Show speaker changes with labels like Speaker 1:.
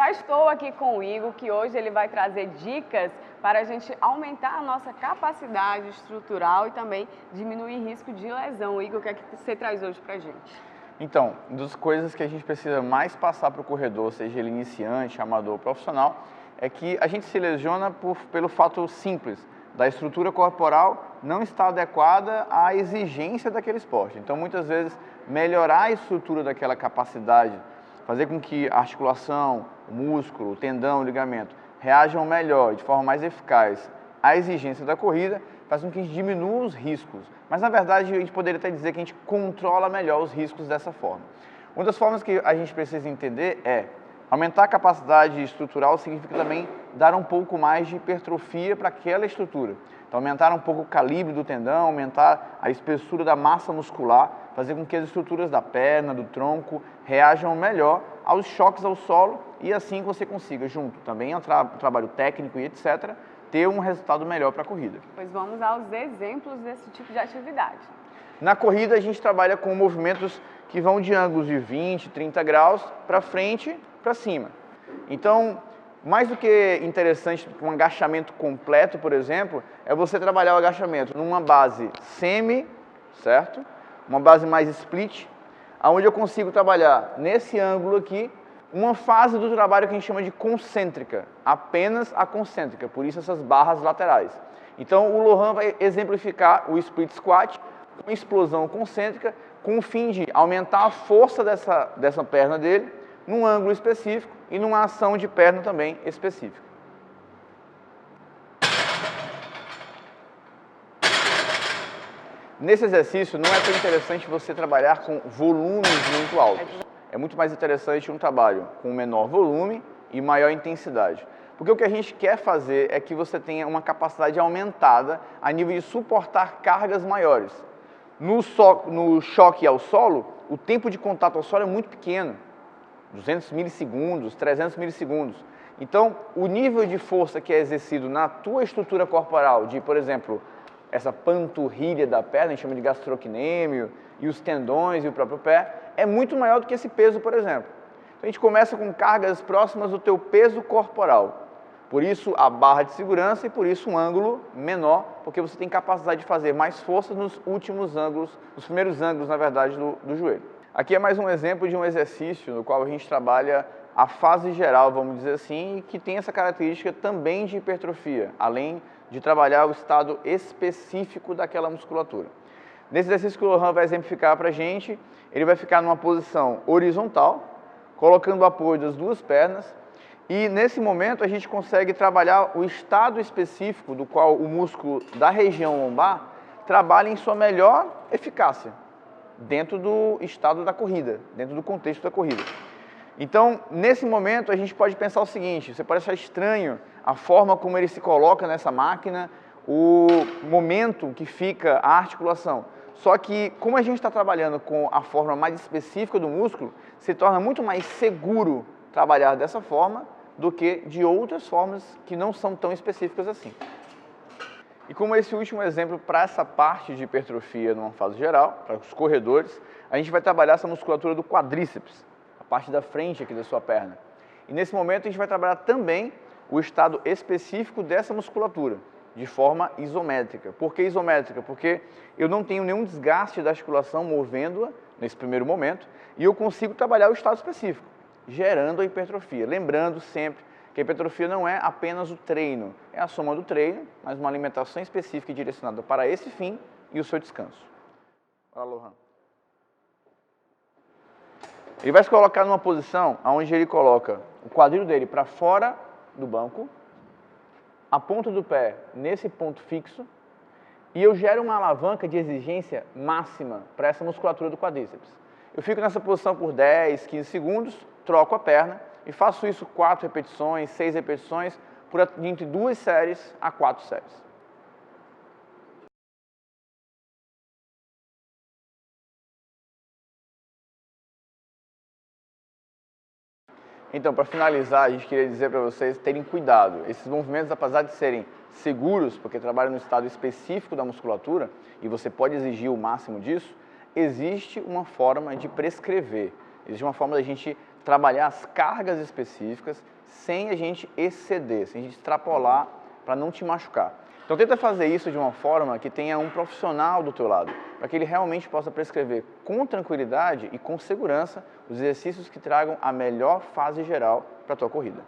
Speaker 1: já estou aqui com o Igor, que hoje ele vai trazer dicas para a gente aumentar a nossa capacidade estrutural e também diminuir risco de lesão. Igor, o que é que você traz hoje para a gente?
Speaker 2: Então, uma das coisas que a gente precisa mais passar para o corredor, seja ele iniciante, amador ou profissional, é que a gente se lesiona pelo fato simples da estrutura corporal não estar adequada à exigência daquele esporte. Então, muitas vezes, melhorar a estrutura daquela capacidade, fazer com que a articulação, o músculo, o tendão, o ligamento reajam melhor, de forma mais eficaz à exigência da corrida, faz com que a gente diminua os riscos. Mas, na verdade, a gente poderia até dizer que a gente controla melhor os riscos dessa forma. Uma das formas que a gente precisa entender é aumentar a capacidade estrutural significa também dar um pouco mais de hipertrofia para aquela estrutura. Então, aumentar um pouco o calibre do tendão, aumentar a espessura da massa muscular, fazer com que as estruturas da perna, do tronco, reajam melhor aos choques ao solo e assim você consiga, junto também ao trabalho técnico e etc., ter um resultado melhor para a corrida.
Speaker 1: Pois vamos aos exemplos desse tipo de atividade.
Speaker 2: Na corrida, a gente trabalha com movimentos que vão de ângulos de 20, 30 graus para frente, para cima. Então, mais do que interessante um agachamento completo, por exemplo, é você trabalhar o agachamento numa base semi, certo? Uma base mais split, onde eu consigo trabalhar nesse ângulo aqui uma fase do trabalho que a gente chama de concêntrica, apenas a concêntrica, por isso essas barras laterais. Então o Lohan vai exemplificar o split squat com explosão concêntrica, com o fim de aumentar a força dessa perna dele num ângulo específico e numa ação de perna também específica. Nesse exercício não é tão interessante você trabalhar com volumes muito altos. É muito mais interessante um trabalho com menor volume e maior intensidade. Porque o que a gente quer fazer é que você tenha uma capacidade aumentada a nível de suportar cargas maiores. No choque ao solo, o tempo de contato ao solo é muito pequeno. 200 milissegundos, 300 milissegundos. Então, o nível de força que é exercido na tua estrutura corporal, de, por exemplo, essa panturrilha da perna, a gente chama de gastrocnêmio, e os tendões e o próprio pé, é muito maior do que esse peso, por exemplo. Então, a gente começa com cargas próximas do teu peso corporal. Por isso, a barra de segurança e por isso um ângulo menor, porque você tem capacidade de fazer mais força nos últimos ângulos, nos primeiros ângulos, na verdade, do joelho. Aqui é mais um exemplo de um exercício no qual a gente trabalha a fase geral, vamos dizer assim, que tem essa característica também de hipertrofia, além de trabalhar o estado específico daquela musculatura. Nesse exercício que o Lohan vai exemplificar para a gente, ele vai ficar numa posição horizontal, colocando o apoio das duas pernas, e nesse momento a gente consegue trabalhar o estado específico do qual o músculo da região lombar trabalha em sua melhor eficácia, dentro do estado da corrida, dentro do contexto da corrida. Então, nesse momento, a gente pode pensar o seguinte, você pode achar estranho a forma como ele se coloca nessa máquina, o momento que fica a articulação. Só que, como a gente está trabalhando com a forma mais específica do músculo, se torna muito mais seguro trabalhar dessa forma do que de outras formas que não são tão específicas assim. E como esse último exemplo para essa parte de hipertrofia numa fase geral, para os corredores, a gente vai trabalhar essa musculatura do quadríceps, a parte da frente aqui da sua perna. E nesse momento a gente vai trabalhar também o estado específico dessa musculatura, de forma isométrica. Por que isométrica? Porque eu não tenho nenhum desgaste da articulação movendo-a nesse primeiro momento e eu consigo trabalhar o estado específico, gerando a hipertrofia. Lembrando sempre que a hipertrofia não é apenas o treino, é a soma do treino, mas uma alimentação específica e direcionada para esse fim e o seu descanso. Olha lá, Lohan. Ele vai se colocar numa posição onde ele coloca o quadril dele para fora do banco, a ponta do pé nesse ponto fixo, e eu gero uma alavanca de exigência máxima para essa musculatura do quadríceps. Eu fico nessa posição por 10, 15 segundos, troco a perna e faço isso 4 repetições, 6 repetições, entre 2 séries a 4 séries. Então, para finalizar, a gente queria dizer para vocês terem cuidado. Esses movimentos, apesar de serem seguros, porque trabalham no estado específico da musculatura, e você pode exigir o máximo disso, existe uma forma de prescrever. Existe uma forma da gente trabalhar as cargas específicas sem a gente exceder, sem a gente extrapolar para não te machucar. Então tenta fazer isso de uma forma que tenha um profissional do teu lado, para que ele realmente possa prescrever com tranquilidade e com segurança os exercícios que tragam a melhor fase geral para a tua corrida.